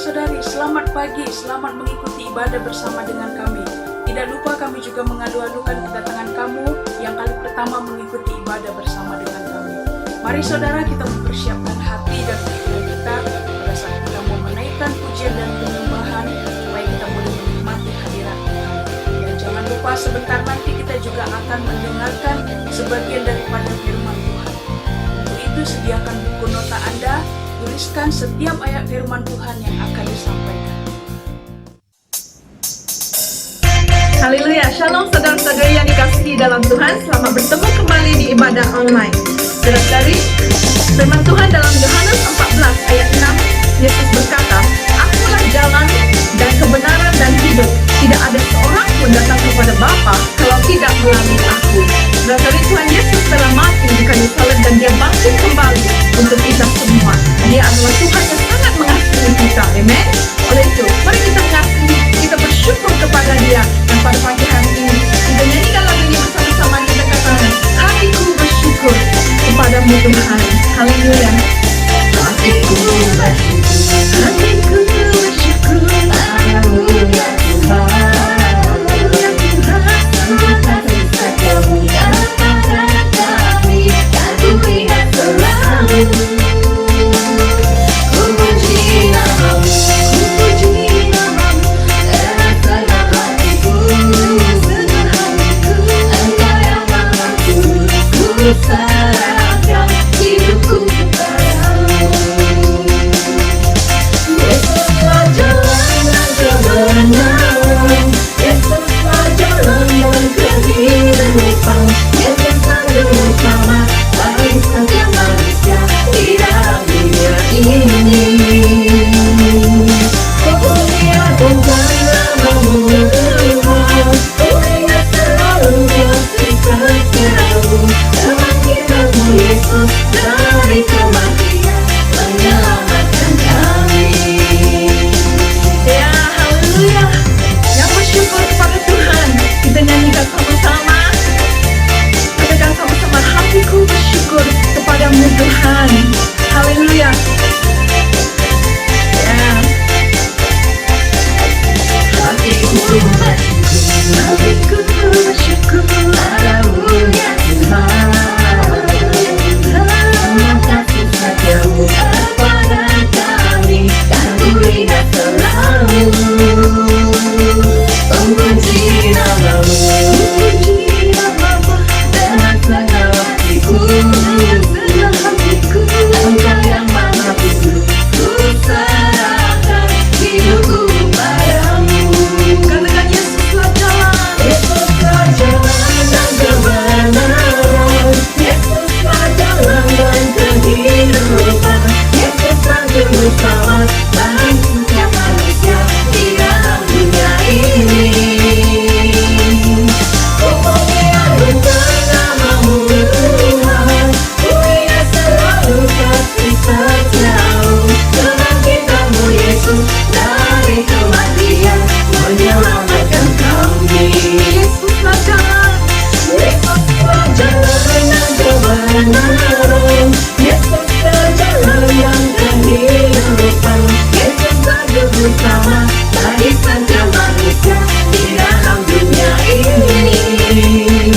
saudara-saudari, selamat pagi, selamat mengikuti ibadah bersama dengan kami. Tidak lupa kami juga mengalu-alukan kedatangan kamu yang kali pertama mengikuti ibadah bersama dengan kami. Mari saudara, kita mempersiapkan hati dan pikiran kita pada saat kita mau menaikkan pujian dan penyembahan supaya kita boleh menikmati hadirat Tuhan. Dan jangan lupa sebentar nanti kita juga akan mendengarkan sebagian daripada firman Tuhan. Untuk itu sediakan buku nota Anda, tuliskan setiap ayat firman Tuhan yang akan disampaikan. Haleluya, shalom saudara-saudari yang dikasihi dalam Tuhan. Selamat bertemu kembali di ibadah online. Saudara-saudari, firman Tuhan dalam Yohanes 14 ayat 6, Yesus berkata, "Akulah jalan dan kebenaran dan hidup. Tidak ada seorang pun datang kepada Bapa kalau tidak melalui aku." Saudara-saudari, Tuhan Yesus telah mati di kayu salib dan Dia bangkit kembali untuk kita semua. Dia adalah Tuhan yang sangat mengasihi kita. Amen. Oleh itu, mari kita mengasihi, kita bersyukur kepada Dia. Dan pada pagi hari ini, kita nyanyikan lagu ini bersama-sama. Kita katakan, hatiku bersyukur kepadamu Tuhan. Haleluya. Hatiku bersyukur, hatiku bersyukur padamu ya Tuhan. Ya Tuhan, semua kasih setiamu kepada kami, dan ku lihat selalu. Ku puji namamu, ku puji namamu, dengan senang hatiku, senang hatiku. Engkau yang maha tulus, ku serahkan hidupku kepadamu. Yesuslah jalan dan kebenaran, Yesuslah jalan dan kehidupan, Yesus sanggup bersama bagi setiap manusia di dalam dunia ini. Ku lihat namamu Tuhan, ku ingat selalu kasih setiamu, kebangkitanmu Yesus dari kematian menyelamatkan kami. Ya, haleluya. Yang bersyukur kepada Tuhan, kita nyanyikan sama-sama. Katakan sama-sama, hatiku bersyukur kepadamu Tuhan. Haleluya. Ya. Hatiku bersyukur, hatiku bersyukur padamu ya Tuhan. Semua kasih setiamu kepada kami, dan ku lihat selalu. Puji namamu, puji namamu, dengan senang hatiku, senang hatiku. Engkau yang maha tulus, ku serahkan hidupku padamu. Katakan Yesuslah jalan, Yesuslah jalan dan kebenaran, Yesuslah jalan dan kehidupan, Yesus sanggup bersama bagi setiap manusia di dalam dunia ini. Ku mengagungkan namamu Tuhan, ku ingat selalu kasih setiamu, kebangkitanmu Yesus dari kematian menyelamatkan kami. Yesuslah jalan, Yesuslah jalan dan kebenaran, Yesuslah jalan yang kehidupan, Yesus sanggup bersama bagi setiap manusia di dalam dunia ini.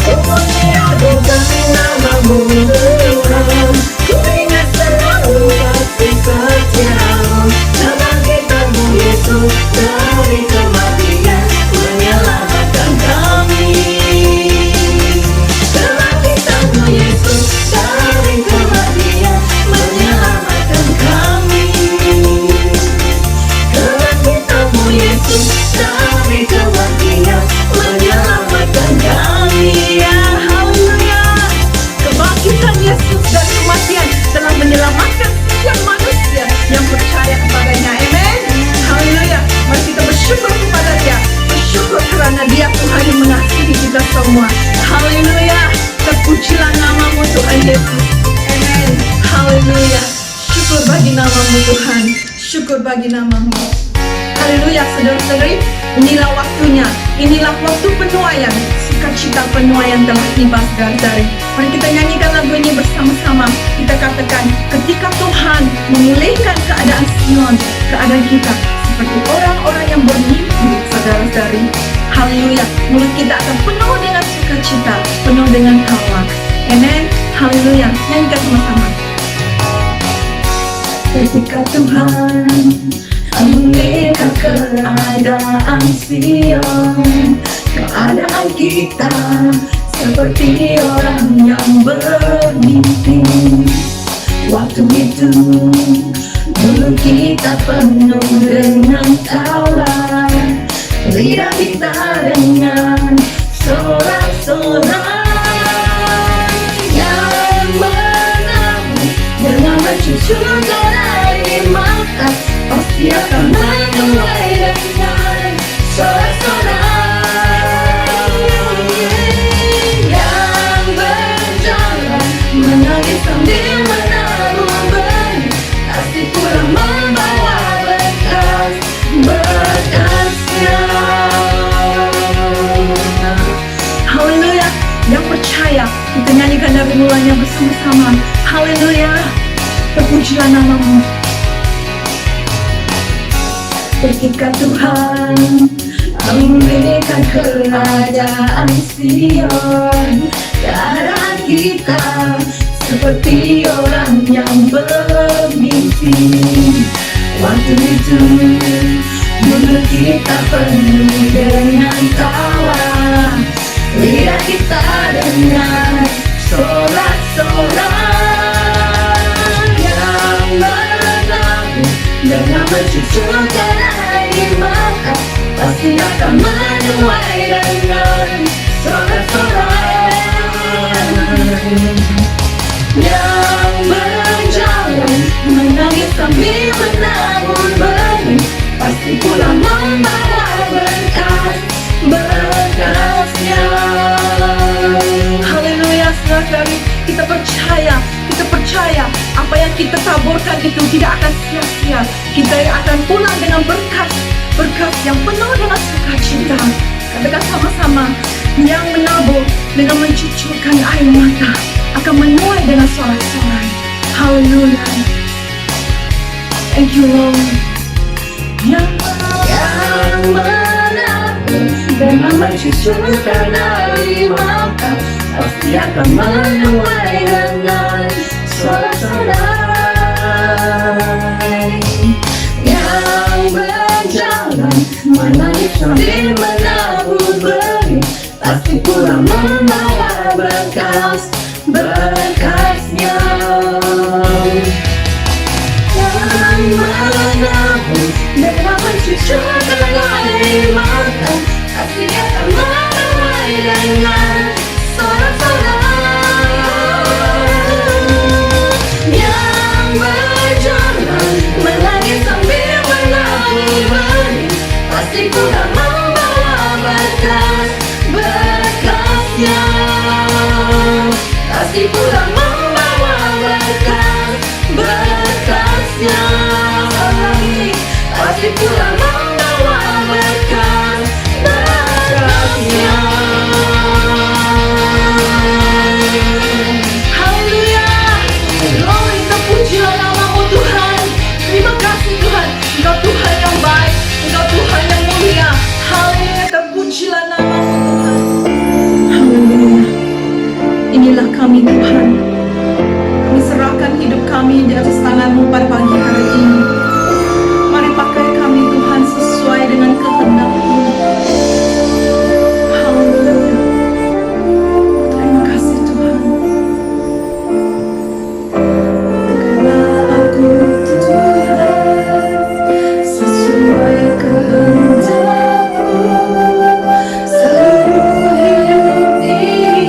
Ku mengagungkan namamu Tuhan, ku ingat selalu kasih setiamu, kebangkitanmu Yesus dari kematian menyelamatkan kami. Kebangkitanmu Yesus dari kematian menyelamatkan kami. Kebangkitanmu Yesus dari kematian menyelamatkan kami. Ya, haleluya. Kebangkitan Yesus dari kematian telah menyelamatkan setiap manusia yang percaya kepadanya. Amen. Haleluya. Mari kita bersyukur kepada Dia. Bersyukur karena Dia Tuhan yang mengasihi kita semua. Haleluya. Terpujilah namamu Tuhan Yesus. Amen. Haleluya. Syukur bagi namamu Tuhan. Syukur bagi namamu. Haleluya, saudara-saudari. Inilah waktunya. Inilah waktu penuaian. Sukacita penuaian telah tiba, saudara-saudari. Mari kita nyanyikan lagu ini bersama-sama. Kita katakan, ketika Tuhan memulihkan keadaan situation, keadaan kita seperti orang-orang yang bermimpi, saudara-saudari. Haleluya, mulut kita akan penuh dengan sukacita, penuh dengan tawa. Amen. Haleluya, nyanyikan sama-sama. Ketika Tuhan memulihkan keadaan Sion, keadaan kita seperti orang yang bermimpi. Waktu itu mulut kita penuh dengan tawa, lidah kita dengan sorak-sorai yang menangis dengan bercucur dari mata, pasti akan menuai dengan sorak-sorai yang berjalan menangis sambil menabur benih, pasti pulang membawa berkasnya. Haleluya, yang percaya kita nyanyikan dari mulanya bersama-sama. Haleluya, terpujilah namamu. Ketika Tuhan memulihkan keadaan Sion, keadaan kita seperti orang yang bermimpi. Waktu itu mulut kita penuh dengan tawa, lidah kita dengan sorak-sorai yang menangis dengan bercucur dari mata, pasti akan menuai dengan sorak-sorai yang berjalan menangis sambil menabur benih, pasti pulang membawa berkasnya. Haleluya, saudara-saudari, kita percaya apa yang kita taburkan itu tidak akan sia-sia. Kita akan pulang dengan berkas yang penuh dengan sukacita. Katakan sama-sama, yang menabur dengan mencucurkan air mata akan menuai dengan sorak-sorai. Haleluya, thank you Lord. Yang menabur dengan mencucurkan air mata, pasti akan menuai dengan sorak-sorai yang berjalan menangis sambil menabur benih, pasti pulang membawa berkasnya. Yang menabur dengan mencucurkan air mata, pasti akan menuai dengan sorak-sorai yang berjalan menangis sambil menabur benih, pasti pulang membawa berkasnya, pasti pulang membawa berkasnya, pasti pulang membawa berkasnya. Haleluya, glory, terpujilah namamu Tuhan. Terima kasih Tuhan, Engkau Tuhan yang baik, Engkau Tuhan yang mulia. Haleluya, terpujilah namamu Tuhan. Haleluya, inilah kami Tuhan. Kami serahkan hidup kami di atas tangan-Mu pada pagi hari ini. Mari pakai kami Tuhan sesuai dengan kehendak-Mu. Haleluya, terima kasih Tuhan. Pakailah aku Tuhan sesuai kehendak-Mu. Seluruh hidup ini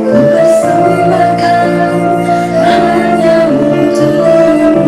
ku persembahkan hanya untuk-Mu.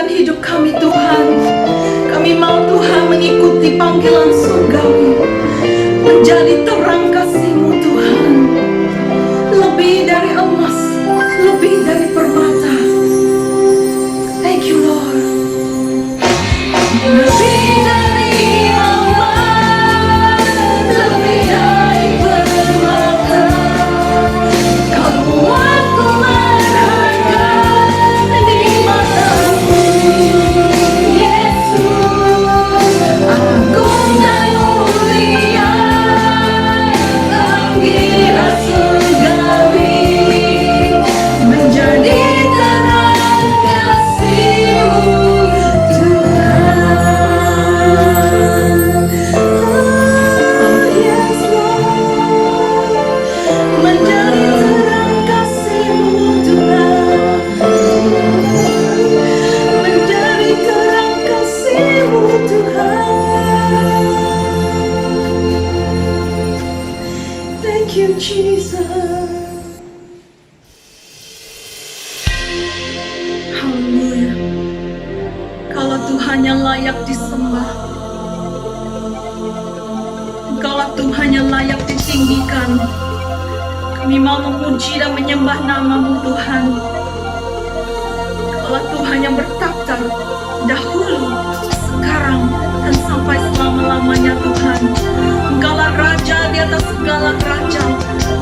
dalam hidup kami Tuhan. Kami mau Tuhan mengikuti panggilan surgawi, menjadi terang kasih-Mu Tuhan, lebih dari emas, lebih dari permata. Thank you Lord. Lebih dari emas, lebih dari permata, Kau buatku berharga di mata-Mu, Yesus. Agung dan mulia, panggilan surgawi, menjadi terang kasih-Mu Tuhan. Oh yes Lord, menjadi terang kasih-Mu Tuhan, menjadi terang kasih-Mu Tuhan. Thank you Jesus. Haleluya. Kaulah Tuhan yang layak disembah, Engkaulah Tuhan yang layak ditinggikan. Kami mau memuji dan menyembah nama-Mu Tuhan. Kaulah Tuhan yang bertakhta dahulu, sekarang, dan sampai selama-lamanya Tuhan. Engkaulah Raja di atas segala raja,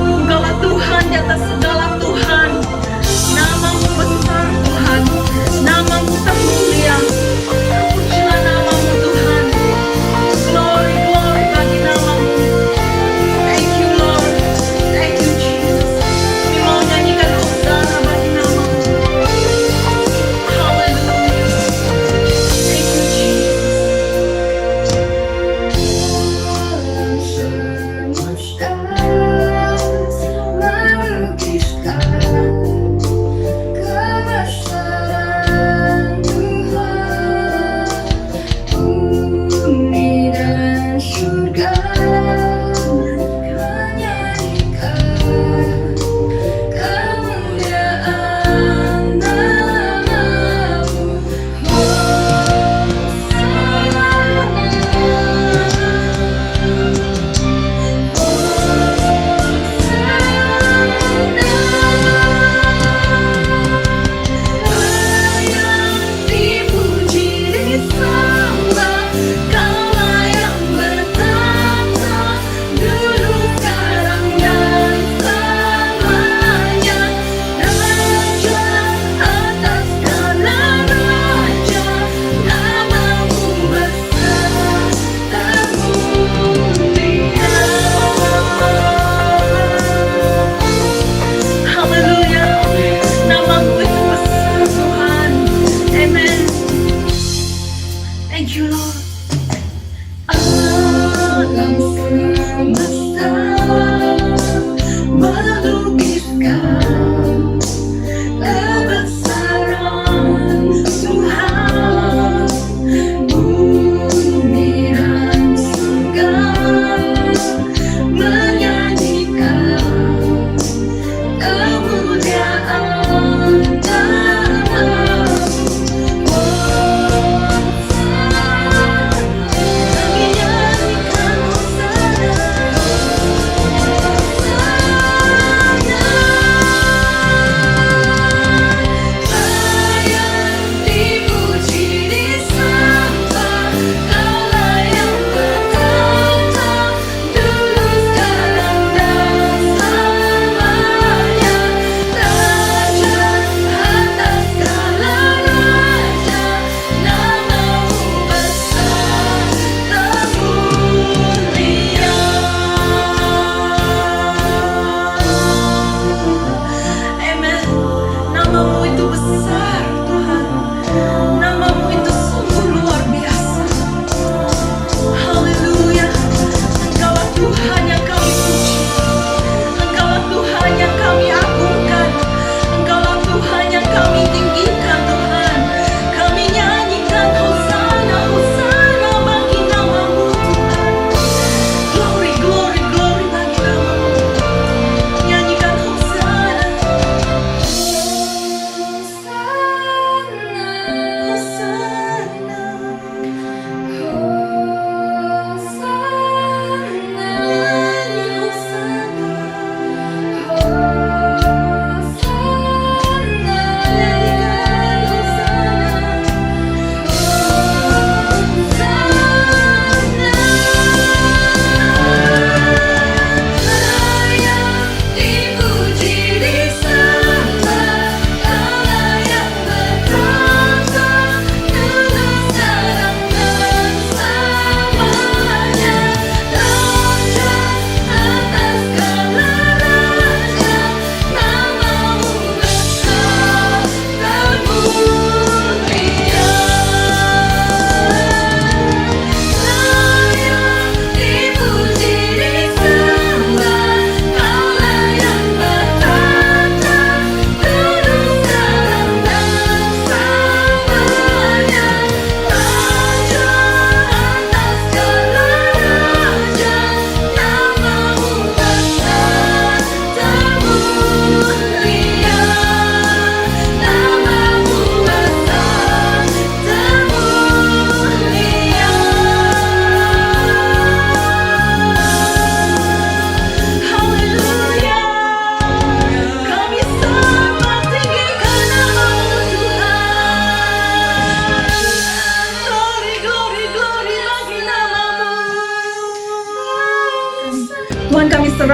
Engkaulah Tuhan di atas segala Tuhan. Nama-Mu besar Tuhan, nama-Mu termulia. Pujilah nama-Mu Tuhan. Glory, glory bagi nama-Mu. Thank you Lord, thank you Jesus. Kami mau nyanyikan hosana bagi nama-Mu. Hallelujah. Thank you Jesus. Semesta melukiskan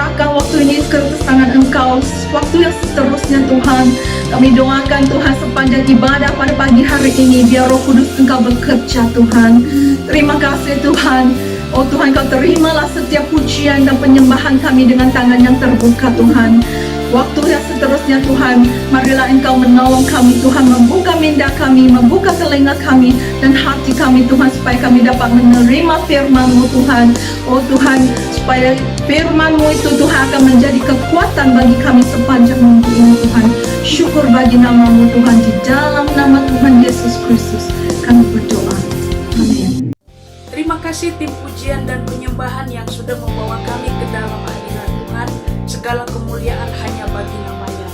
serahkan waktu ini ke atas tangan Engkau. Waktu yang seterusnya Tuhan, kami doakan Tuhan sepanjang ibadah pada pagi hari ini, biar Roh Kudus Engkau bekerja Tuhan. Terima kasih Tuhan. Oh Tuhan, Kau terimalah setiap pujian dan penyembahan kami dengan tangan yang terbuka Tuhan. Waktu yang seterusnya Tuhan, marilah Engkau menolong kami Tuhan, membuka minda kami, membuka telinga kami dan hati kami Tuhan, supaya kami dapat menerima firman-Mu Tuhan. Oh Tuhan, supaya firman-Mu itu Tuhan akan menjadi kekuatan bagi kami sepanjang minggu ini Tuhan. Syukur bagi nama-Mu Tuhan, di dalam nama Tuhan Yesus Kristus kami berdoa. Amin. Terima kasih tim pujian dan penyembahan yang sudah membawa kami ke dalam hadirat Tuhan. Segala kemuliaan hanya bagi nama-Nya.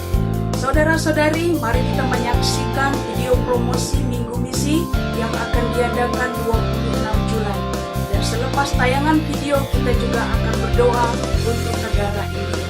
Saudara-saudari, mari kita menyaksikan video promosi Minggu Misi yang akan diadakan 26 Juli. Dan selepas tayangan video, kita juga akan berdoa untuk negara India.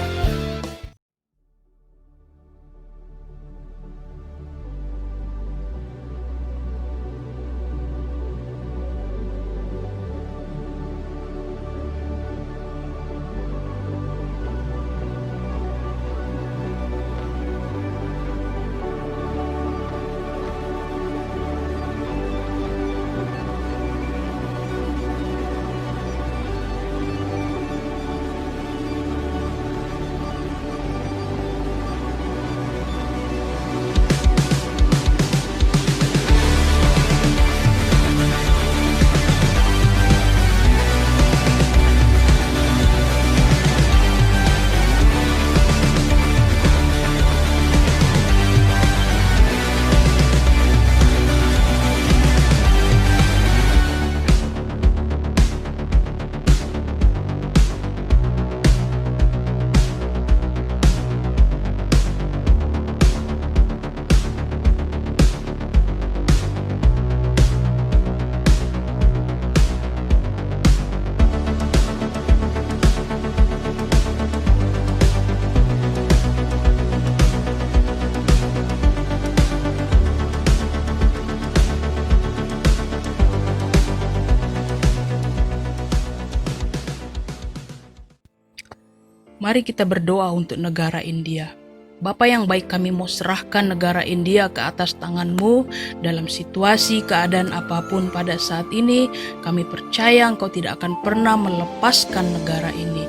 Mari kita berdoa untuk negara India. Bapa yang baik, kami mau serahkan negara India ke atas tangan-Mu dalam situasi keadaan apapun pada saat ini. Kami percaya Engkau tidak akan pernah melepaskan negara ini.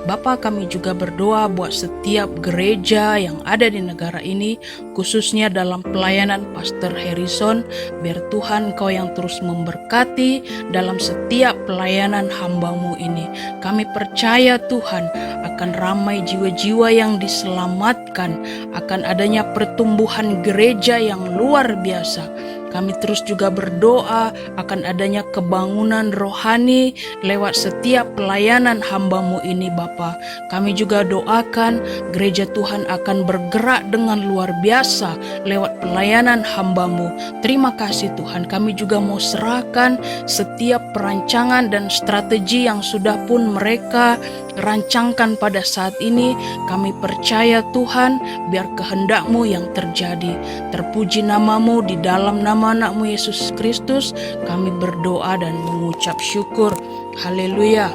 Bapa, kami juga berdoa buat setiap gereja yang ada di negara ini, khususnya dalam pelayanan Pastor Harrison, biar Tuhan Kau yang terus memberkati dalam setiap pelayanan hamba-Mu ini. Kami percaya Tuhan akan ramai jiwa-jiwa yang diselamatkan, akan adanya pertumbuhan gereja yang luar biasa. Kami terus juga berdoa akan adanya kebangunan rohani lewat setiap pelayanan hamba-Mu ini Bapa. Kami juga doakan gereja Tuhan akan bergerak dengan luar biasa lewat pelayanan hamba-Mu. Terima kasih Tuhan, kami juga mau serahkan setiap perancangan dan strategi yang sudah pun mereka rancangkan pada saat ini. Kami percaya Tuhan, biar kehendak-Mu yang terjadi. Terpuji nama-Mu, di dalam nama anak-Mu Yesus Kristus kami berdoa dan mengucap syukur. Haleluya.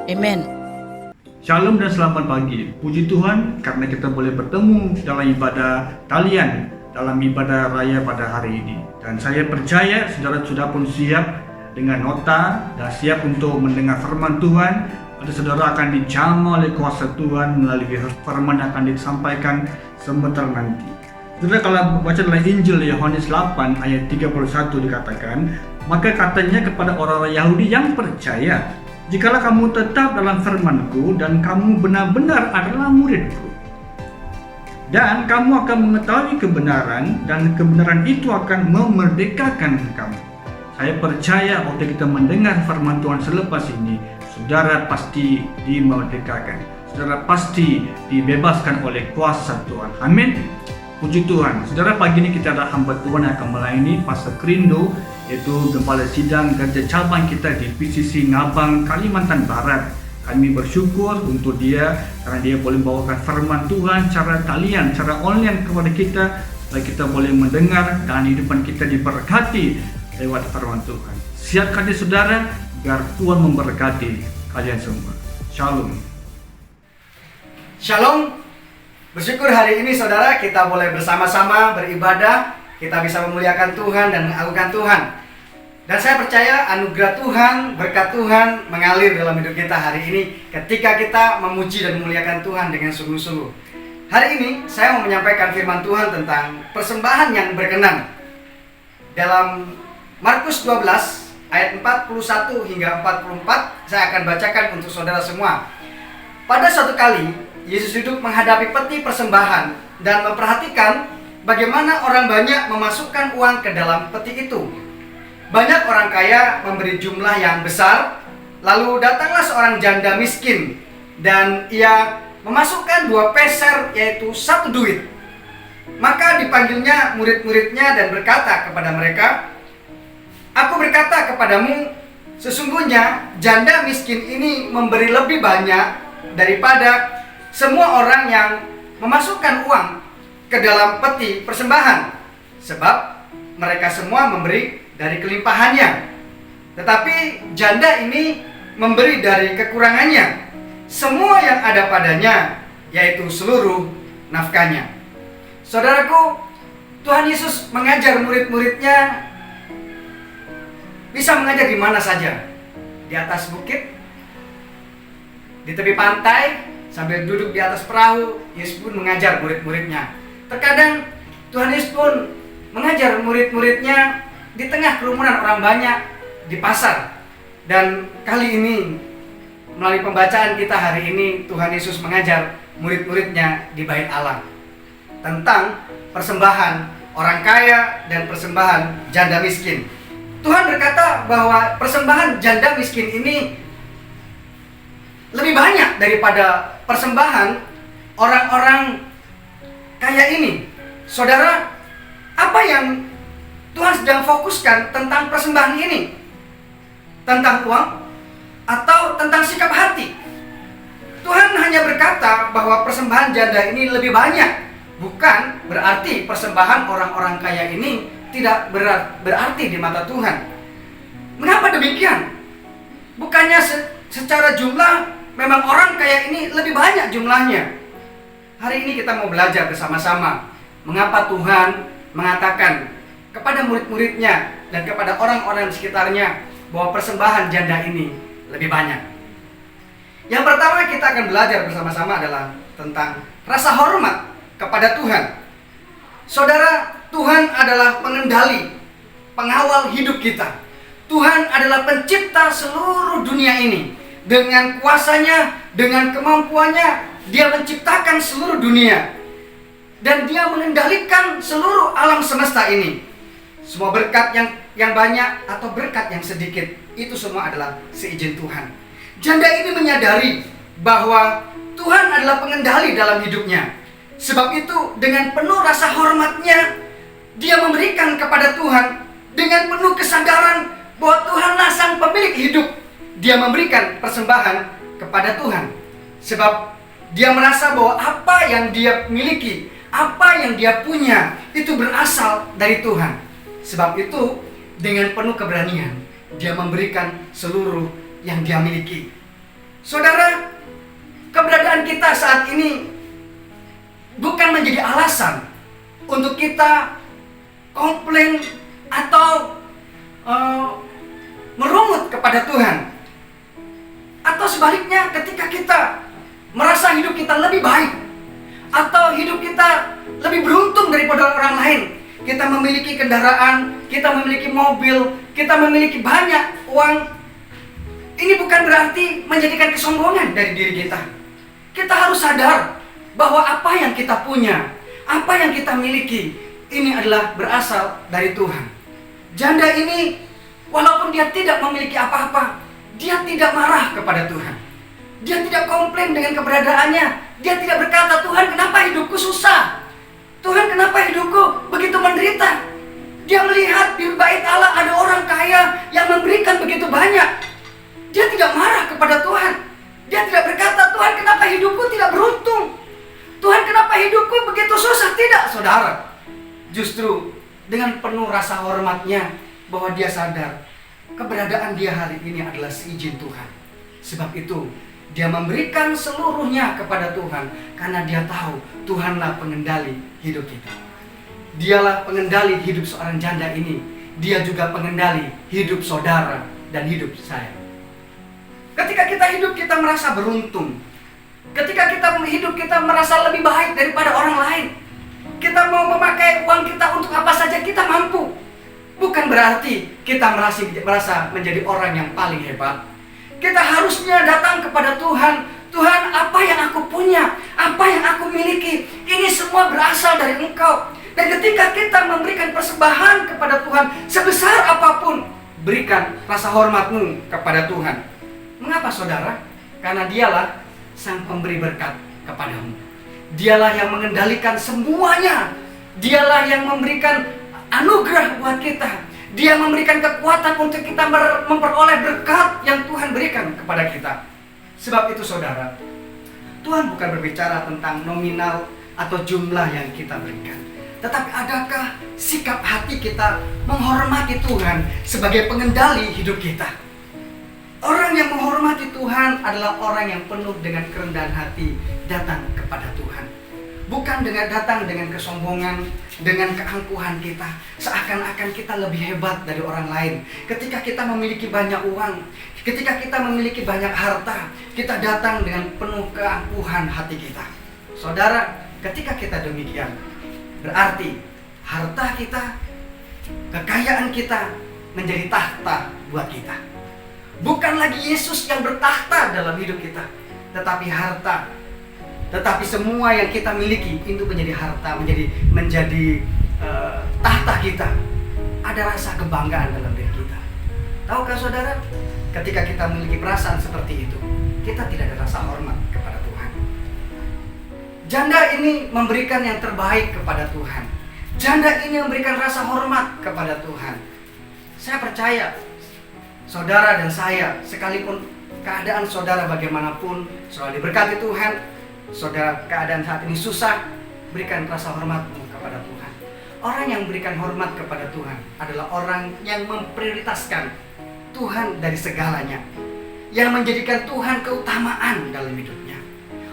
Amen. Shalom dan selamat pagi. Puji Tuhan karena kita boleh bertemu dalam ibadah talian, dalam ibadah raya pada hari ini. Dan saya percaya saudara sudah pun siap dengan nota dan siap untuk mendengar firman Tuhan. Ada saudara akan dijamah oleh kuasa Tuhan melalui firman yang akan disampaikan sebentar nanti. Saudara, kalau baca dalam Injil Yohanes 8 ayat 31 dikatakan, maka katanya kepada orang-orang Yahudi yang percaya, jikalau kamu tetap dalam firman-Ku dan kamu benar-benar adalah murid-Ku, dan kamu akan mengetahui kebenaran dan kebenaran itu akan memerdekakan kamu. Saya percaya waktu kita mendengar firman Tuhan selepas ini, saudara pasti dimerdekakan, saudara pasti dibebaskan oleh kuasa Tuhan. Amin. Puji Tuhan. Saudara, pagi ini kita ada hamba Tuhan yang akan melayani, Pastor Krindo, yaitu Gembala Sidang Gereja Cabang kita di PCC Ngabang, Kalimantan Barat. Kami bersyukur untuk dia karena dia boleh membawakan firman Tuhan secara talian, secara online kepada kita, supaya kita boleh mendengar dan hidupan kita diberkati lewat firman Tuhan. Siapkan diri saudara, biar Tuhan memberkati kalian semua. Shalom. Shalom. Bersyukur hari ini saudara kita boleh bersama-sama beribadah, kita bisa memuliakan Tuhan dan mengagungkan Tuhan. Dan saya percaya anugerah Tuhan, berkat Tuhan mengalir dalam hidup kita hari ini ketika kita memuji dan memuliakan Tuhan dengan sungguh-sungguh. Hari ini saya mau menyampaikan firman Tuhan tentang persembahan yang berkenan. Dalam Markus 12 ayat 41 hingga 44 saya akan bacakan untuk saudara semua. Pada suatu kali Yesus duduk menghadapi peti persembahan dan memperhatikan bagaimana orang banyak memasukkan uang ke dalam peti itu. Banyak orang kaya memberi jumlah yang besar. Lalu datanglah seorang janda miskin dan ia memasukkan 2 peser, yaitu 1 duit. Maka dipanggilnya murid-muridnya dan berkata kepada mereka, "Aku berkata kepadamu, sesungguhnya janda miskin ini memberi lebih banyak daripada semua orang yang memasukkan uang ke dalam peti persembahan, sebab mereka semua memberi dari kelimpahannya. Tetapi janda ini memberi dari kekurangannya, semua yang ada padanya, yaitu seluruh nafkahnya." Saudaraku, Tuhan Yesus mengajar murid-muridnya bisa mengajar di mana saja. Di atas bukit, di tepi pantai, sambil duduk di atas perahu, Yesus pun mengajar murid-muridnya. Terkadang Tuhan Yesus pun mengajar murid-muridnya di tengah kerumunan orang banyak di pasar. Dan kali ini melalui pembacaan kita hari ini, Tuhan Yesus mengajar murid-muridnya di Bait Allah tentang persembahan orang kaya dan persembahan janda miskin. Tuhan berkata bahwa persembahan janda miskin ini lebih banyak daripada persembahan orang-orang kaya ini. Saudara, apa yang Tuhan sedang fokuskan tentang persembahan ini? Tentang uang atau tentang sikap hati? Tuhan hanya berkata bahwa persembahan janda ini lebih banyak. Bukan berarti persembahan orang-orang kaya ini tidak berarti di mata Tuhan. Mengapa demikian? Bukannya secara jumlah memang orang kaya ini lebih banyak jumlahnya. Hari ini kita mau belajar bersama-sama mengapa Tuhan mengatakan kepada murid-muridnya dan kepada orang-orang di sekitarnya bahwa persembahan janda ini lebih banyak. Yang pertama kita akan belajar bersama-sama adalah tentang rasa hormat kepada Tuhan. Saudara, Tuhan adalah pengendali, pengawal hidup kita. Tuhan adalah pencipta seluruh dunia ini. Dengan kuasanya, dengan kemampuannya, Dia menciptakan seluruh dunia. Dan Dia mengendalikan seluruh alam semesta ini. Semua berkat yang banyak atau berkat yang sedikit, itu semua adalah seizin Tuhan. Janda ini menyadari bahwa Tuhan adalah pengendali dalam hidupnya. Sebab itu dengan penuh rasa hormatnya, dia memberikan kepada Tuhan. Dengan penuh kesadaran bahwa Tuhanlah sang pemilik hidup, dia memberikan persembahan kepada Tuhan. Sebab dia merasa bahwa apa yang dia miliki, apa yang dia punya, itu berasal dari Tuhan. Sebab itu dengan penuh keberanian, dia memberikan seluruh yang dia miliki. Saudara, keberadaan kita saat ini bukan menjadi alasan untuk kita komplain atau merungut kepada Tuhan. Atau sebaliknya, ketika kita merasa hidup kita lebih baik atau hidup kita lebih beruntung daripada orang lain, kita memiliki kendaraan, kita memiliki mobil, kita memiliki banyak uang, ini bukan berarti menjadikan kesombongan dari diri kita. Kita harus sadar bahwa apa yang kita punya, apa yang kita miliki, ini adalah berasal dari Tuhan. Janda ini, walaupun dia tidak memiliki apa-apa, dia tidak marah kepada Tuhan. Dia tidak komplain dengan keberadaannya. Dia tidak berkata, "Tuhan, kenapa hidupku susah? Tuhan, kenapa hidupku begitu menderita?" Dia melihat di Bait Allah ada orang kaya yang memberikan begitu banyak. Dia tidak marah kepada Tuhan. Dia tidak berkata, "Tuhan, kenapa hidupku tidak beruntung? Tuhan, kenapa hidupku begitu susah?" Tidak, saudara. Justru dengan penuh rasa hormatnya bahwa dia sadar keberadaan dia hari ini adalah seizin Tuhan. Sebab itu Dia memberikan seluruhnya kepada Tuhan karena dia tahu Tuhanlah pengendali hidup kita. Dialah pengendali hidup seorang janda ini. Dia juga pengendali hidup saudara dan hidup saya. Ketika kita hidup, kita merasa beruntung. Ketika kita hidup, kita merasa lebih baik daripada orang lain. Kita mau memakai uang kita untuk apa saja, kita mampu. Bukan berarti kita merasa menjadi orang yang paling hebat. Kita harusnya datang kepada Tuhan. Tuhan, apa yang aku punya, apa yang aku miliki, ini semua berasal dari Engkau. Dan ketika kita memberikan persembahan kepada Tuhan, sebesar apapun, berikan rasa hormatmu kepada Tuhan. Mengapa saudara? Karena dialah sang pemberi berkat kepadamu. Dialah yang mengendalikan semuanya. Dialah yang memberikan anugerah buat kita. Dia memberikan kekuatan untuk kita memperoleh berkat yang Tuhan berikan kepada kita. Sebab itu saudara, Tuhan bukan berbicara tentang nominal atau jumlah yang kita berikan, tetapi adakah sikap hati kita menghormati Tuhan sebagai pengendali hidup kita. Orang yang menghormati Tuhan adalah orang yang penuh dengan kerendahan hati datang kepada Tuhan. Bukan dengan datang dengan kesombongan, dengan keangkuhan kita, seakan-akan kita lebih hebat dari orang lain. Ketika kita memiliki banyak uang, ketika kita memiliki banyak harta, kita datang dengan penuh keangkuhan hati kita. Saudara, ketika kita demikian, berarti harta kita, kekayaan kita menjadi tahta buat kita. Bukan lagi Yesus yang bertahta dalam hidup kita, tetapi harta. Tetapi semua yang kita miliki itu menjadi harta, menjadi tahta kita. Ada rasa kebanggaan dalam diri kita. Tahukah saudara, ketika kita memiliki perasaan seperti itu, kita tidak ada rasa hormat kepada Tuhan. Janda ini memberikan yang terbaik kepada Tuhan. Janda ini memberikan rasa hormat kepada Tuhan. Saya percaya, saudara dan saya, sekalipun keadaan saudara bagaimanapun, selalu diberkati Tuhan. Saudara, keadaan saat ini susah, berikan rasa hormatmu kepada Tuhan. Orang yang memberikan hormat kepada Tuhan adalah orang yang memprioritaskan Tuhan dari segalanya, yang menjadikan Tuhan keutamaan dalam hidupnya.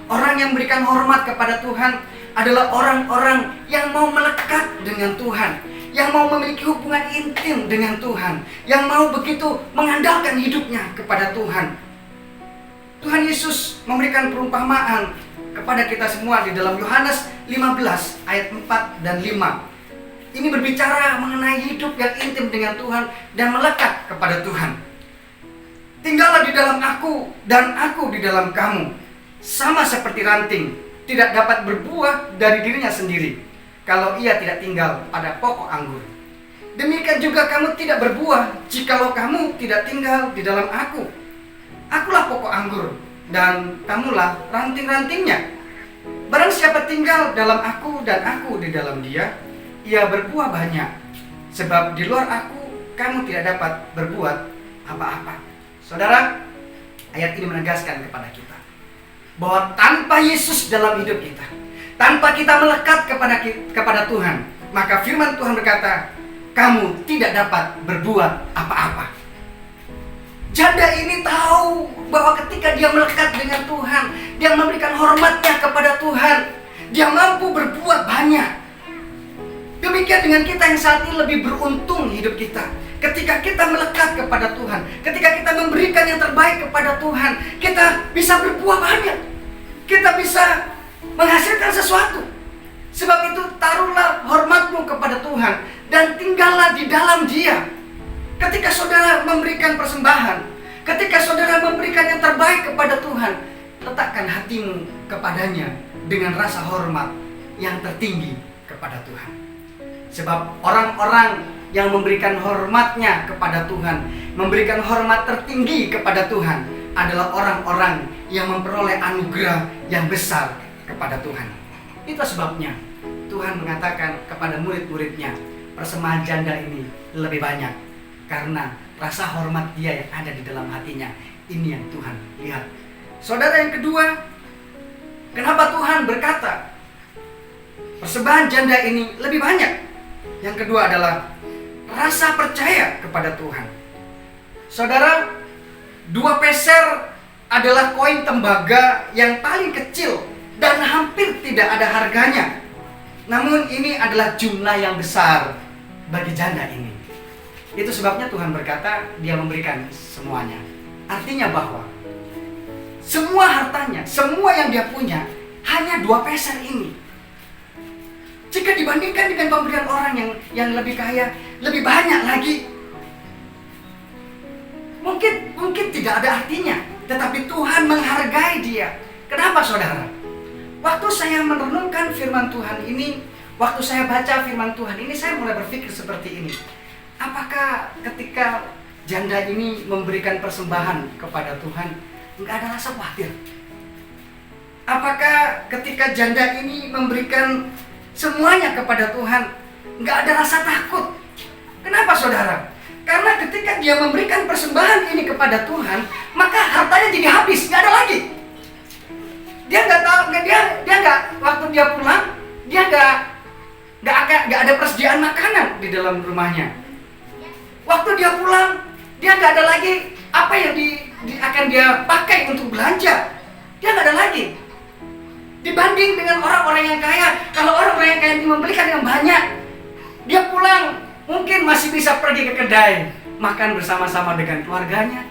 Orang yang memberikan hormat kepada Tuhan adalah orang-orang yang mau melekat dengan Tuhan, yang mau memiliki hubungan intim dengan Tuhan, yang mau begitu mengandalkan hidupnya kepada Tuhan. Tuhan Yesus memberikan perumpamaan kepada kita semua di dalam Yohanes 15 ayat 4 dan 5. Ini berbicara mengenai hidup yang intim dengan Tuhan dan melekat kepada Tuhan. Tinggallah di dalam aku dan aku di dalam kamu. Sama seperti ranting tidak dapat berbuah dari dirinya sendiri kalau ia tidak tinggal pada pokok anggur. Demikian juga kamu tidak berbuah jikalau kamu tidak tinggal di dalam aku. Akulah pokok anggur dan kamulah ranting-rantingnya. Barang siapa tinggal dalam aku dan aku di dalam dia, ia berbuah banyak. Sebab di luar aku, kamu tidak dapat berbuat apa-apa. Saudara, ayat ini menegaskan kepada kita bahwa tanpa Yesus dalam hidup kita, tanpa kita melekat kepada Tuhan, maka firman Tuhan berkata, kamu tidak dapat berbuat apa-apa. Janda ini tahu bahwa ketika dia melekat dengan Tuhan, dia memberikan hormatnya kepada Tuhan, dia mampu berbuat banyak. Demikian dengan kita yang saat ini lebih beruntung hidup kita. Ketika kita melekat kepada Tuhan, ketika kita memberikan yang terbaik kepada Tuhan, kita bisa berbuah banyak. Kita bisa menghasilkan sesuatu. Sebab itu taruhlah hormatmu kepada Tuhan dan tinggallah di dalam Dia. Ketika saudara memberikan persembahan, ketika saudara memberikan yang terbaik kepada Tuhan, letakkan hatimu kepadanya dengan rasa hormat yang tertinggi kepada Tuhan. Sebab orang-orang yang memberikan hormatnya kepada Tuhan, memberikan hormat tertinggi kepada Tuhan, adalah orang-orang yang memperoleh anugerah yang besar kepada Tuhan. Itu sebabnya Tuhan mengatakan kepada murid-muridnya, persembahan janda ini lebih banyak. Karena rasa hormat dia yang ada di dalam hatinya. Ini yang Tuhan lihat. Saudara, yang kedua, kenapa Tuhan berkata persembahan janda ini lebih banyak? Yang kedua adalah rasa percaya kepada Tuhan. Saudara, 2 peser adalah koin tembaga yang paling kecil dan hampir tidak ada harganya. Namun ini adalah jumlah yang besar bagi janda ini. Itu sebabnya Tuhan berkata Dia memberikan semuanya. Artinya bahwa semua hartanya, semua yang dia punya hanya 2 peser ini. Jika dibandingkan dengan pemberian orang yang lebih kaya, lebih banyak lagi, mungkin tidak ada artinya. Tetapi Tuhan menghargai dia. Kenapa saudara? Waktu saya merenungkan firman Tuhan ini, waktu saya baca firman Tuhan ini, saya mulai berpikir seperti ini. Apakah ketika janda ini memberikan persembahan kepada Tuhan, nggak ada rasa khawatir? Apakah ketika janda ini memberikan semuanya kepada Tuhan, nggak ada rasa takut? Kenapa saudara? Karena ketika dia memberikan persembahan ini kepada Tuhan, maka hartanya jadi habis, nggak ada lagi. Dia nggak tahu, dia nggak, waktu dia pulang, dia nggak ada persediaan makanan di dalam rumahnya. Waktu dia pulang, dia nggak ada lagi apa yang akan dia pakai untuk belanja. Dia nggak ada lagi. Dibanding dengan orang-orang yang kaya, kalau orang-orang yang kaya ini memberikan yang banyak, dia pulang mungkin masih bisa pergi ke kedai, makan bersama-sama dengan keluarganya.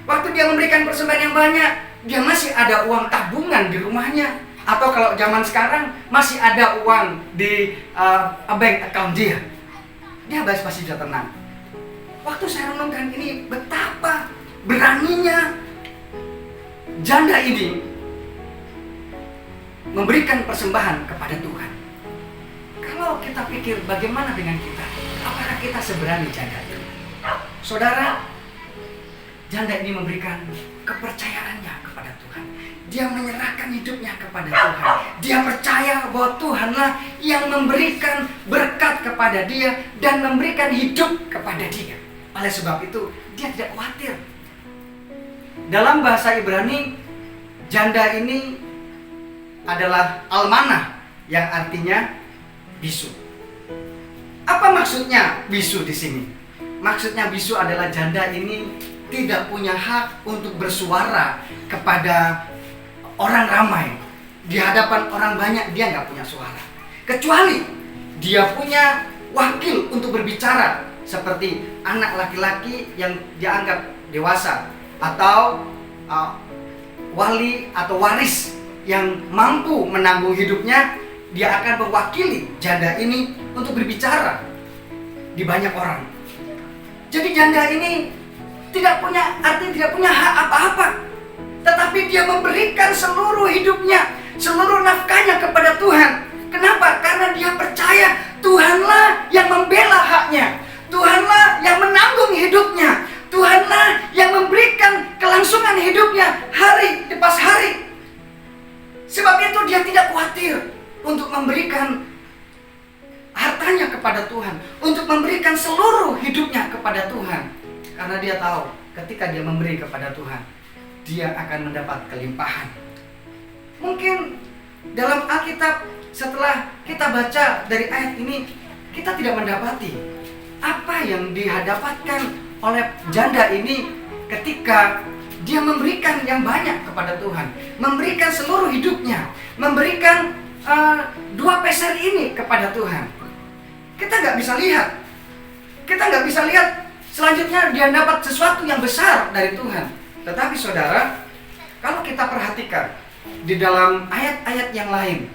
Waktu dia memberikan persembahan yang banyak, dia masih ada uang tabungan di rumahnya. Atau kalau zaman sekarang, masih ada uang di bank account dia. Dia pasti sudah tenang. Waktu saya renungkan ini, betapa beraninya janda ini memberikan persembahan kepada Tuhan. Kalau kita pikir bagaimana dengan kita, apakah kita seberani janda itu? Saudara, janda ini memberikan kepercayaannya kepada Tuhan. Dia menyerahkan hidupnya kepada Tuhan. Dia percaya bahwa Tuhanlah yang memberikan berkat kepada dia dan memberikan hidup kepada dia. Oleh sebab itu, dia tidak khawatir. Dalam bahasa Ibrani, janda ini adalah almanah, yang artinya bisu. Apa maksudnya bisu di sini? Maksudnya bisu adalah janda ini tidak punya hak untuk bersuara kepada orang ramai. Di hadapan orang banyak dia nggak punya suara. Kecuali dia punya wakil untuk berbicara, seperti anak laki-laki yang dianggap dewasa, atau wali atau waris yang mampu menanggung hidupnya. Dia akan mewakili janda ini untuk berbicara di banyak orang. Jadi janda ini tidak punya hak apa-apa, tetapi dia memberikan seluruh hidupnya, seluruh nafkahnya kepada Tuhan. Kenapa? Karena dia percaya Tuhanlah yang membela haknya, Tuhanlah yang menanggung hidupnya, Tuhanlah yang memberikan kelangsungan hidupnya hari lepas hari. Sebab itu dia tidak khawatir untuk memberikan hartanya kepada Tuhan, untuk memberikan seluruh hidupnya kepada Tuhan. Karena dia tahu ketika dia memberi kepada Tuhan, dia akan mendapat kelimpahan. Mungkin dalam Alkitab, setelah kita baca dari ayat ini, kita tidak mendapati apa yang didapatkan oleh janda ini ketika dia memberikan yang banyak kepada Tuhan, memberikan seluruh hidupnya, memberikan 2 peser ini kepada Tuhan. Kita nggak bisa lihat. Kita nggak bisa lihat selanjutnya dia dapat sesuatu yang besar dari Tuhan. Tetapi saudara, kalau kita perhatikan di dalam ayat-ayat yang lain,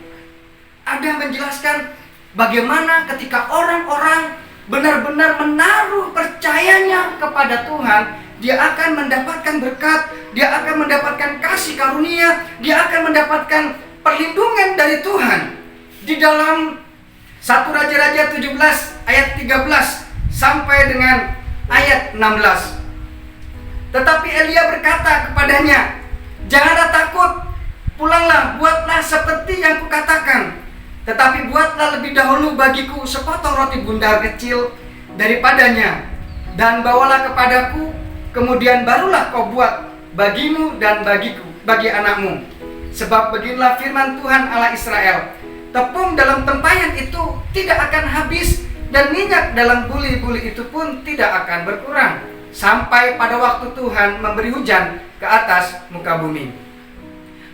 ada yang menjelaskan bagaimana ketika orang-orang benar-benar menaruh percayanya kepada Tuhan, dia akan mendapatkan berkat, dia akan mendapatkan kasih karunia, dia akan mendapatkan perlindungan dari Tuhan. Di dalam 1 Raja-Raja 17 ayat 13 sampai dengan ayat 16. Tetapi Elia berkata kepadanya, "Janganlah takut, pulanglah, buatlah seperti yang kukatakan. Tetapi buatlah lebih dahulu bagiku sepotong roti bundar kecil daripadanya, dan bawalah kepadaku, kemudian barulah kau buat bagimu dan bagiku, bagi anakmu. Sebab beginilah firman Tuhan Allah Israel, tepung dalam tempayan itu tidak akan habis, dan minyak dalam buli-buli itu pun tidak akan berkurang, sampai pada waktu Tuhan memberi hujan ke atas muka bumi.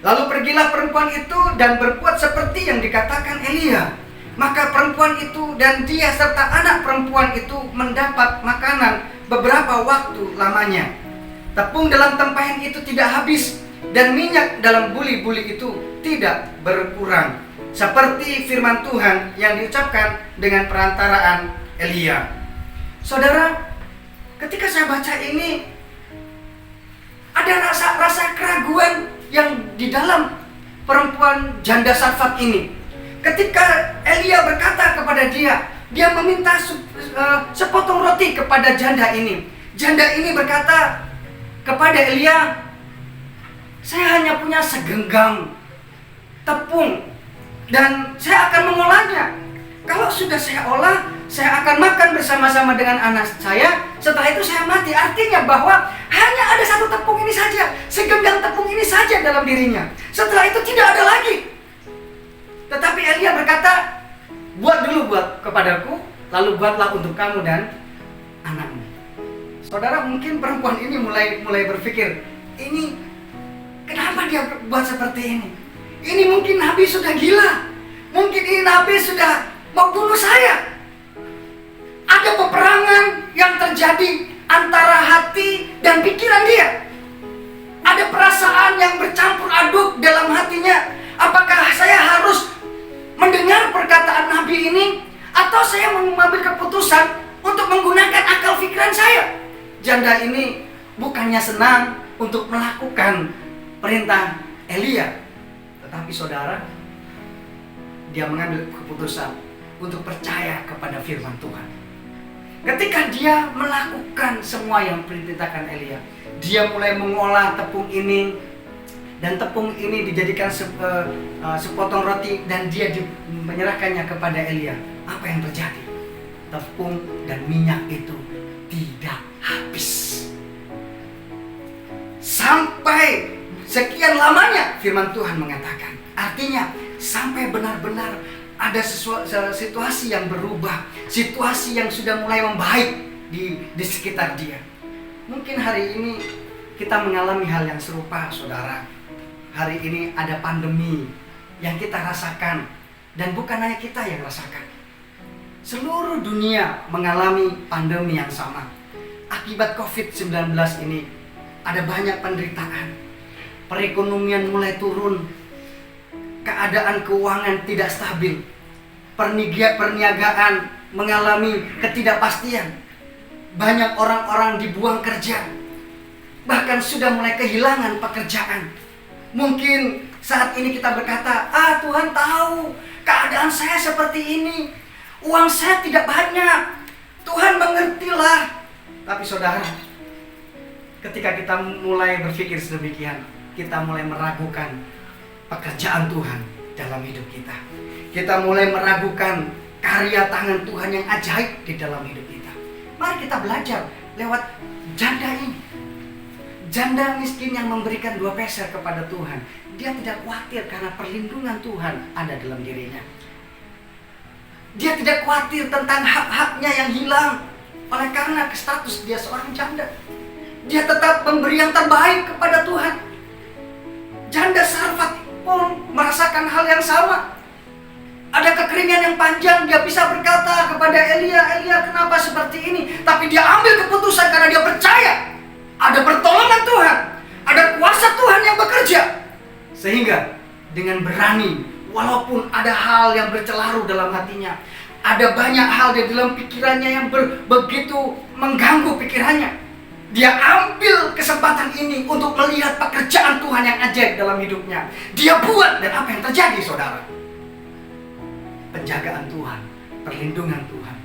Lalu pergilah perempuan itu dan berbuat seperti yang dikatakan Elia. Maka perempuan itu dan dia serta anak perempuan itu mendapat makanan beberapa waktu lamanya. Tepung dalam tempayan itu tidak habis, dan minyak dalam buli-buli itu tidak berkurang, seperti firman Tuhan yang diucapkan dengan perantaraan Elia. Saudara, ketika saya baca ini, ada rasa keraguan yang di dalam perempuan janda Sarfat ini. Ketika Elia berkata kepada dia meminta sepotong roti kepada janda ini. Janda ini berkata kepada Elia, saya hanya punya segenggam tepung dan saya akan mengolahnya. Kalau sudah saya olah, saya akan makan bersama-sama dengan anak saya. Setelah itu saya mati. Artinya bahwa hanya ada satu tepung ini saja, segenggam tepung ini saja dalam dirinya. Setelah itu tidak ada lagi. Tetapi Elia berkata, buat dulu buat kepadaku, lalu buatlah untuk kamu dan anakmu. Saudara, mungkin perempuan ini mulai berpikir, ini kenapa dia buat seperti ini? Ini mungkin Nabi sudah gila. Mungkin ini Nabi sudah mau bunuh saya. Ada peperangan yang terjadi antara hati dan pikiran dia. Ada perasaan yang bercampur aduk dalam hatinya. Apakah saya harus mendengar perkataan Nabi ini, atau saya mengambil keputusan untuk menggunakan akal pikiran saya? Janda ini bukannya senang untuk melakukan perintah Elia, tetapi saudara, dia mengambil keputusan untuk percaya kepada firman Tuhan. Ketika dia melakukan semua yang diperintahkan Elia, dia mulai mengolah tepung ini, dan tepung ini dijadikan sepotong roti, dan dia menyerahkannya kepada Elia. Apa yang terjadi? Tepung dan minyak itu tidak habis. Sampai sekian lamanya firman Tuhan mengatakan. Artinya sampai benar-benar ada situasi yang berubah, situasi yang sudah mulai membaik di sekitar dia. Mungkin hari ini kita mengalami hal yang serupa, saudara. Hari ini ada pandemi yang kita rasakan, dan bukan hanya kita yang rasakan. Seluruh dunia mengalami pandemi yang sama. Akibat COVID-19 ini ada banyak penderitaan. Perekonomian mulai turun, keadaan keuangan tidak stabil, perniagaan mengalami ketidakpastian. Banyak orang-orang dibuang kerja, bahkan sudah mulai kehilangan pekerjaan. Mungkin saat ini kita berkata, Tuhan tahu keadaan saya seperti ini, uang saya tidak banyak, Tuhan mengertilah. Tapi saudara, ketika kita mulai berpikir sedemikian, kita mulai meragukan pekerjaan Tuhan dalam hidup kita. Kita mulai meragukan karya tangan Tuhan yang ajaib di dalam hidup kita. Mari kita belajar lewat janda ini. Janda miskin yang memberikan 2 peser kepada Tuhan. Dia tidak khawatir karena perlindungan Tuhan ada dalam dirinya. Dia tidak khawatir tentang hak-haknya yang hilang oleh karena status dia seorang janda. Dia tetap memberi yang terbaik kepada Tuhan. Janda Sarfat pun merasakan hal yang sama. Ada kekeringan yang panjang, dia bisa berkata kepada Elia, kenapa seperti ini? Tapi dia ambil keputusan karena dia percaya ada pertolongan Tuhan, ada kuasa Tuhan yang bekerja. Sehingga dengan berani, walaupun ada hal yang bercelaru dalam hatinya, ada banyak hal di dalam pikirannya yang begitu mengganggu pikirannya, dia ambil kesempatan ini untuk melihat pekerjaan Tuhan yang ajaib dalam hidupnya. Dia buat, dan apa yang terjadi, saudara? Penjagaan Tuhan, perlindungan Tuhan,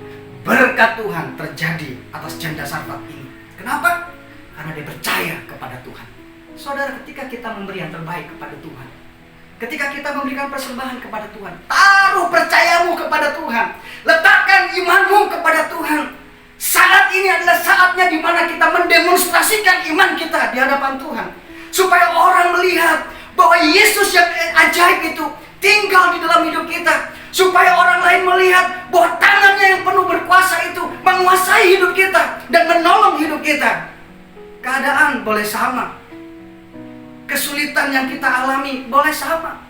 berkat Tuhan terjadi atas janda Sarfat ini. Kenapa? Karena dia percaya kepada Tuhan. Saudara, ketika kita memberi yang terbaik kepada Tuhan, ketika kita memberikan persembahan kepada Tuhan, taruh percayamu kepada Tuhan, letakkan imanmu kepada Tuhan. Saat ini adalah saatnya di mana kita mendemonstrasikan iman kita di hadapan Tuhan, supaya orang melihat bahwa Yesus yang ajaib itu tinggal di dalam hidup kita, supaya orang lain melihat bahwa tangannya yang penuh berkuasa itu menguasai hidup kita dan menolong hidup kita. Keadaan boleh sama, Kesulitan yang kita alami boleh sama.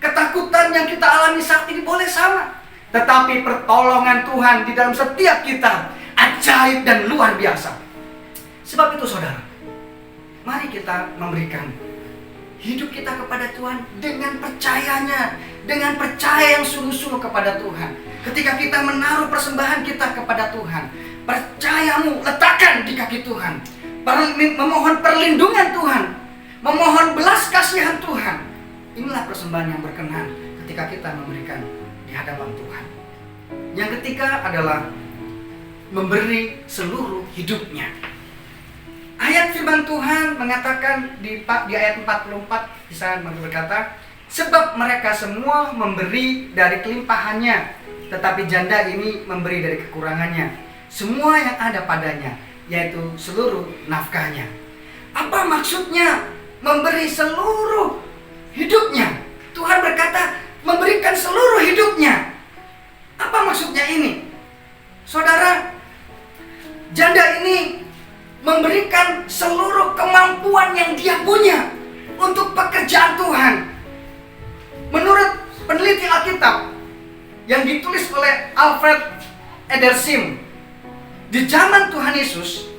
Ketakutan yang kita alami saat ini boleh sama. Tetapi pertolongan Tuhan di dalam setiap kita ajaib dan luar biasa. Sebab itu saudara, mari kita memberikan hidup kita kepada Tuhan dengan percayanya, dengan percaya yang sungguh-sungguh kepada Tuhan. Ketika kita menaruh persembahan kita kepada Tuhan, percayamu letakkan di kaki Tuhan, memohon perlindungan Tuhan, memohon belas kasihan Tuhan. Inilah persembahan yang berkenan ketika kita memberikan di hadapan Tuhan. Yang ketiga adalah memberi seluruh hidupnya. Ayat firman Tuhan mengatakan di ayat 44, bisa berkata, sebab mereka semua memberi dari kelimpahannya, tetapi janda ini memberi dari kekurangannya, semua yang ada padanya, yaitu seluruh nafkahnya. Apa maksudnya memberi seluruh hidupnya? Tuhan berkata memberikan seluruh hidupnya. Apa maksudnya ini? Saudara, janda ini memberikan seluruh kemampuan yang dia punya untuk pekerjaan Tuhan. Menurut peneliti Alkitab yang ditulis oleh Alfred Edersheim, di zaman Tuhan Yesus,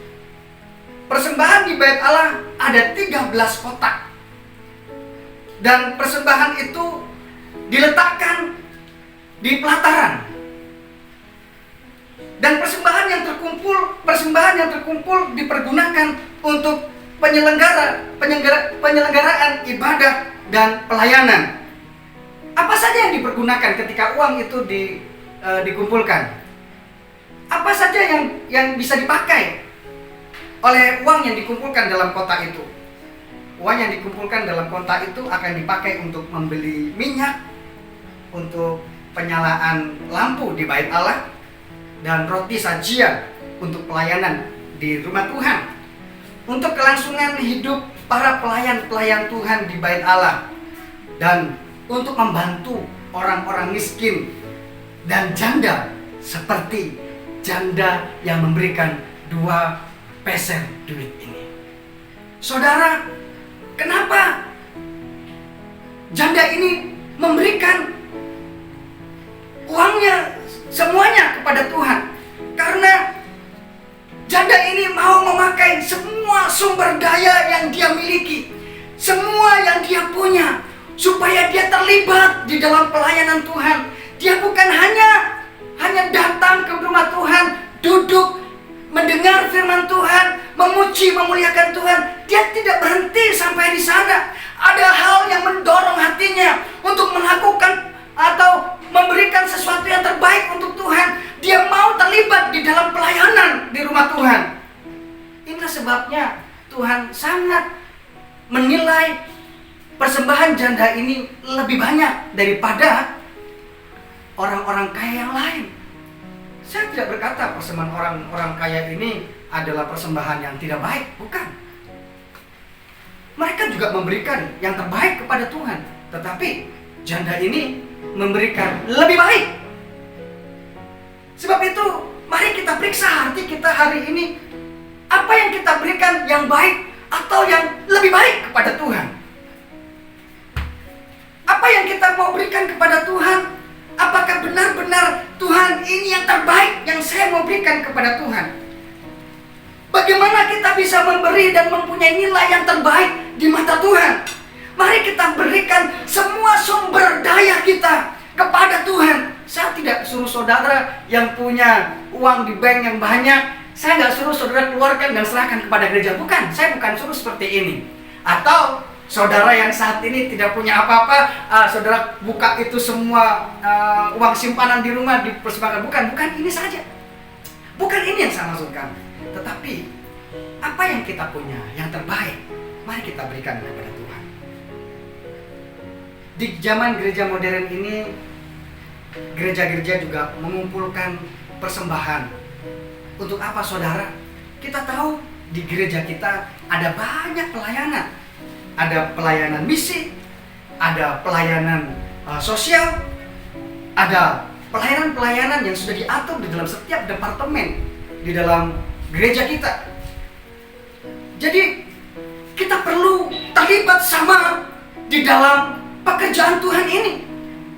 persembahan di Bait Allah ada 13 kotak. Dan persembahan itu diletakkan di pelataran. Dan persembahan yang terkumpul dipergunakan untuk penyelenggaraan ibadah dan pelayanan. Apa saja yang dipergunakan ketika uang itu dikumpulkan? Apa saja yang bisa dipakai oleh uang yang dikumpulkan dalam kotak itu? Uang yang dikumpulkan dalam kotak itu akan dipakai untuk membeli minyak, untuk penyalaan lampu di Bait Allah, dan roti sajian untuk pelayanan di rumah Tuhan, untuk kelangsungan hidup para pelayan-pelayan Tuhan di Bait Allah, dan untuk membantu orang-orang miskin dan janda, seperti janda yang memberikan 2 peser duit ini. Saudara, kenapa janda ini memberikan uangnya semuanya kepada Tuhan? Karena janda ini mau memakai semua sumber daya yang dia miliki, semua yang dia punya, supaya dia terlibat di dalam pelayanan Tuhan. Dia bukan hanya datang ke rumah Tuhan, duduk mendengar firman Tuhan, memuji, memuliakan Tuhan. Dia tidak berhenti sampai di sana. Ada hal yang mendorong hatinya untuk melakukan atau memberikan sesuatu yang terbaik untuk Tuhan. Dia mau terlibat di dalam pelayanan di rumah Tuhan. Inilah sebabnya Tuhan sangat menilai persembahan janda ini lebih banyak daripada orang-orang kaya yang lain. Saya tidak berkata persembahan orang kaya ini adalah persembahan yang tidak baik, bukan. Mereka juga memberikan yang terbaik kepada Tuhan, tetapi janda ini memberikan lebih baik. Sebab itu, mari kita periksa hati kita hari ini. Apa yang kita berikan yang baik atau yang lebih baik kepada Tuhan? Apa yang kita mau berikan kepada Tuhan? Apakah benar-benar Tuhan ini yang terbaik yang saya mau berikan kepada Tuhan? Bagaimana kita bisa memberi dan mempunyai nilai yang terbaik di mata Tuhan? Mari kita berikan semua sumber daya kita kepada Tuhan. Saya tidak suruh saudara yang punya uang di bank yang banyak, saya nggak suruh saudara keluarkan dan serahkan kepada gereja. Bukan, saya bukan suruh seperti ini. Atau saudara yang saat ini tidak punya apa-apa, saudara buka itu semua uang simpanan di rumah dipersembahkan. Bukan ini saja. Bukan ini yang saya maksudkan. Tetapi apa yang kita punya yang terbaik, mari kita berikan kepada Tuhan. Di zaman gereja modern ini, gereja-gereja juga mengumpulkan persembahan. Untuk apa saudara? Kita tahu di gereja kita ada banyak pelayanan. Ada pelayanan misi, ada pelayanan sosial, ada pelayanan-pelayanan yang sudah diatur di dalam setiap departemen di dalam gereja kita. Jadi kita perlu terlibat sama di dalam pekerjaan Tuhan ini.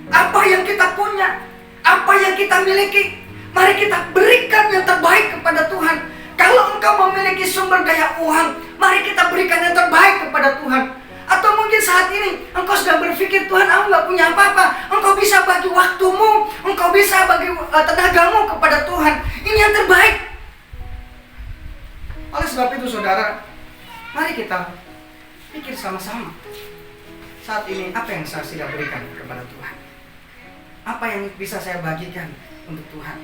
Apa yang kita punya, apa yang kita miliki, mari kita berikan yang terbaik kepada Tuhan. Kalau engkau memiliki sumber daya uang, mari kita berikan yang terbaik kepada Tuhan. Atau mungkin saat ini engkau sedang berpikir, Tuhan, aku gak punya apa-apa. Engkau bisa bagi waktumu, engkau bisa bagi tenagamu kepada Tuhan. Ini yang terbaik. Oleh sebab itu saudara, mari kita pikir sama-sama. Saat ini apa yang saya sudah berikan kepada Tuhan? Apa yang bisa saya bagikan untuk Tuhan?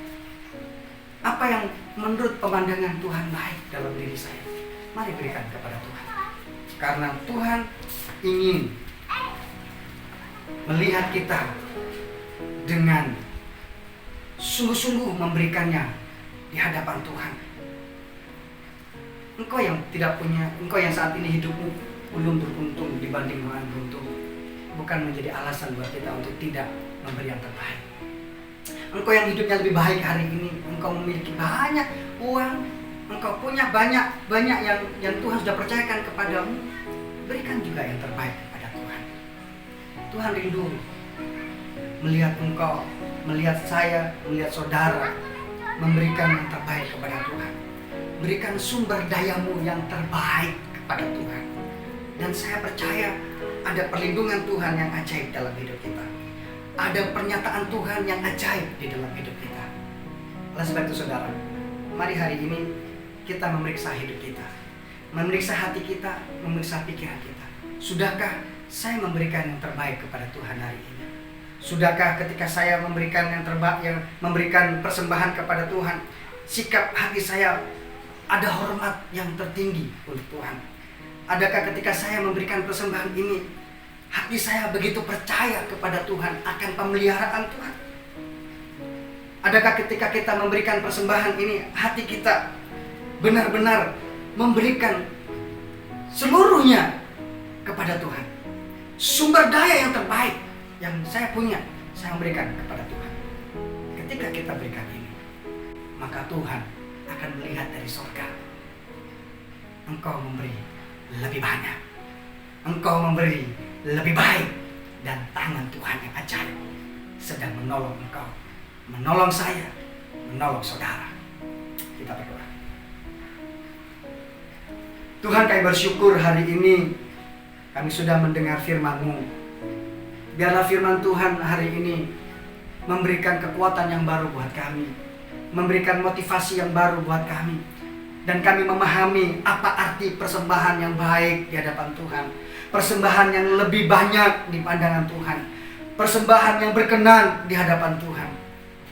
Apa yang menurut pemandangan Tuhan baik dalam diri saya? Mari berikan kepada Tuhan. Karena Tuhan ingin melihat kita dengan sungguh-sungguh memberikannya di hadapan Tuhan. Engkau yang tidak punya, engkau yang saat ini hidupmu belum beruntung dibanding orang beruntung, bukan menjadi alasan buat kita untuk tidak memberi yang terbaik. Engkau yang hidupnya lebih baik hari ini, engkau memiliki banyak uang, engkau punya banyak yang Tuhan sudah percayakan kepadamu, berikan juga yang terbaik kepada Tuhan. Tuhan rindu melihat engkau, melihat saya, melihat saudara memberikan yang terbaik kepada Tuhan. Berikan sumber dayamu yang terbaik kepada Tuhan. Dan saya percaya ada perlindungan Tuhan yang ajaib dalam hidup kita. Ada pernyataan Tuhan yang ajaib di dalam hidup kita. Oleh sebab itu saudara, mari hari ini kita memeriksa hidup kita, memeriksa hati kita, memeriksa pikiran kita. Sudahkah saya memberikan yang terbaik kepada Tuhan hari ini? Sudahkah ketika saya memberikan yang terbaik, yang memberikan persembahan kepada Tuhan, sikap hati saya ada hormat yang tertinggi untuk Tuhan? Adakah ketika saya memberikan persembahan ini, hati saya begitu percaya kepada Tuhan akan pemeliharaan Tuhan? Adakah ketika kita memberikan persembahan ini, hati kita benar-benar memberikan seluruhnya kepada Tuhan? Sumber daya yang terbaik yang saya punya, saya berikan kepada Tuhan. Ketika kita berikan ini, maka Tuhan akan melihat dari surga. Engkau memberi lebih banyak, engkau memberi lebih baik, dan tangan Tuhan yang ajaib sedang menolong engkau, menolong saya, menolong saudara. Kita berdoa. Tuhan, kami bersyukur hari ini kami sudah mendengar firman-Mu. Biarlah firman Tuhan hari ini memberikan kekuatan yang baru buat kami, memberikan motivasi yang baru buat kami, dan kami memahami apa arti persembahan yang baik di hadapan Tuhan. Persembahan yang lebih banyak di pandangan Tuhan, persembahan yang berkenan di hadapan Tuhan.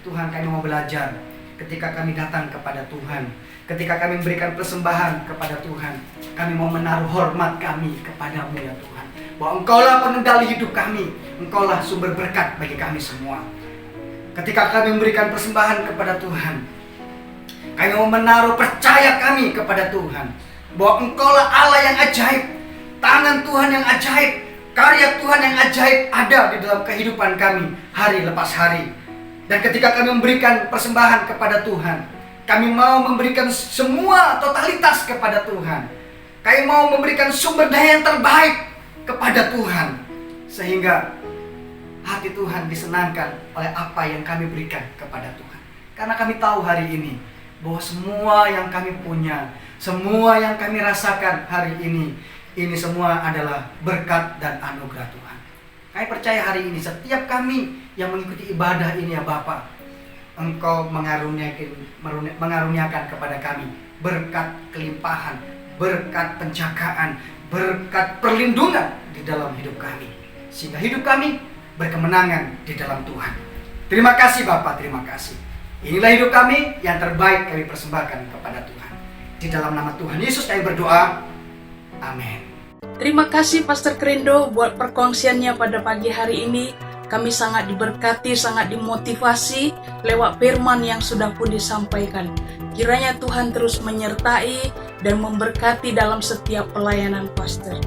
Tuhan, kami mau belajar ketika kami datang kepada Tuhan, ketika kami memberikan persembahan kepada Tuhan, kami mau menaruh hormat kami kepadamu ya Tuhan, bahwa Engkaulah pengendali hidup kami, Engkaulah sumber berkat bagi kami semua. Ketika kami memberikan persembahan kepada Tuhan, kami mau menaruh percaya kami kepada Tuhan, bahwa Engkaulah Allah yang ajaib, tangan Tuhan yang ajaib, karya Tuhan yang ajaib ada di dalam kehidupan kami hari lepas hari. Dan ketika kami memberikan persembahan kepada Tuhan, kami mau memberikan semua totalitas kepada Tuhan. Kami mau memberikan sumber daya yang terbaik kepada Tuhan, sehingga hati Tuhan disenangkan oleh apa yang kami berikan kepada Tuhan. Karena kami tahu hari ini bahwa semua yang kami punya, semua yang kami rasakan hari ini semua adalah berkat dan anugerah Tuhan. Kami percaya hari ini setiap kami yang mengikuti ibadah ini ya Bapa, Engkau mengaruniakan kepada kami berkat kelimpahan, berkat penjagaan, berkat perlindungan di dalam hidup kami, sehingga hidup kami berkemenangan di dalam Tuhan. Terima kasih Bapa, terima kasih. Inilah hidup kami yang terbaik kami persembahkan kepada Tuhan. Di dalam nama Tuhan Yesus kami berdoa. Amin. Terima kasih Pastor Krindo buat perkongsiannya pada pagi hari ini. Kami sangat diberkati, sangat dimotivasi lewat firman yang sudah pun disampaikan. Kiranya Tuhan terus menyertai dan memberkati dalam setiap pelayanan Pastor.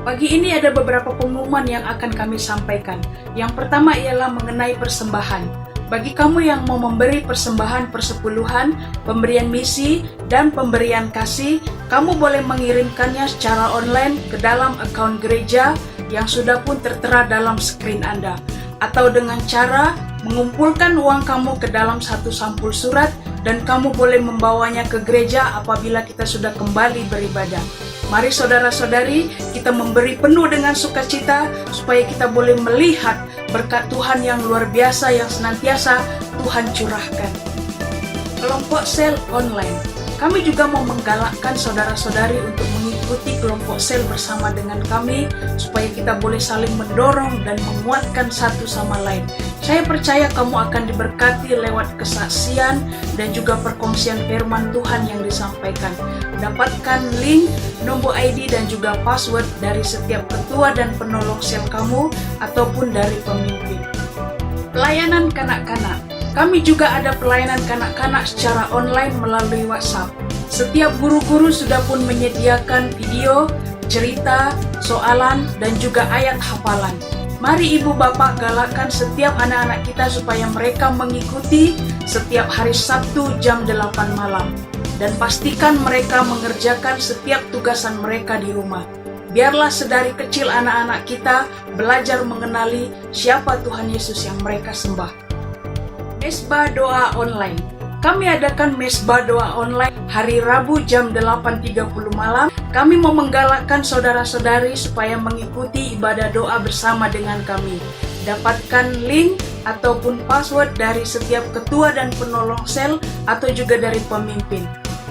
Pagi ini ada beberapa pengumuman yang akan kami sampaikan. Yang pertama ialah mengenai persembahan. Bagi kamu yang mau memberi persembahan persepuluhan, pemberian misi, dan pemberian kasih, kamu boleh mengirimkannya secara online ke dalam akun gereja yang sudah pun tertera dalam screen Anda, atau dengan cara mengumpulkan uang kamu ke dalam satu sampul surat dan kamu boleh membawanya ke gereja apabila kita sudah kembali beribadah. Mari saudara-saudari, kita memberi penuh dengan sukacita supaya kita boleh melihat berkat Tuhan yang luar biasa yang senantiasa Tuhan curahkan. Kelompok sel online. Kami juga mau menggalakkan saudara-saudari untuk mengikuti kelompok sel bersama dengan kami supaya kita boleh saling mendorong dan menguatkan satu sama lain. Saya percaya kamu akan diberkati lewat kesaksian dan juga perkongsian firman Tuhan yang disampaikan. Dapatkan link, nombor ID dan juga password dari setiap ketua dan penolong sel kamu ataupun dari pemimpin. Pelayanan kanak-kanak. Kami juga ada pelayanan kanak-kanak secara online melalui WhatsApp. Setiap guru-guru sudah pun menyediakan video, cerita, soalan, dan juga ayat hafalan. Mari ibu bapak galakkan setiap anak-anak kita supaya mereka mengikuti setiap hari Sabtu jam 8 malam. Dan pastikan mereka mengerjakan setiap tugasan mereka di rumah. Biarlah sedari kecil anak-anak kita belajar mengenali siapa Tuhan Yesus yang mereka sembah. Mesbah doa online. Kami adakan mesbah doa online hari Rabu jam 8.30 malam. Kami mau menggalakkan saudara-saudari supaya mengikuti ibadah doa bersama dengan kami. Dapatkan link ataupun password dari setiap ketua dan penolong sel atau juga dari pemimpin.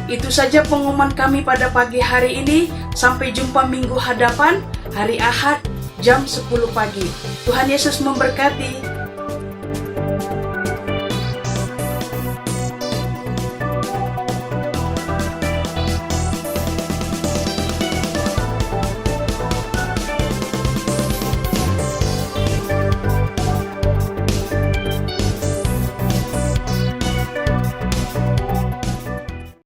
Itu saja pengumuman kami pada pagi hari ini. Sampai jumpa minggu hadapan, hari Ahad jam 10 pagi. Tuhan Yesus memberkati.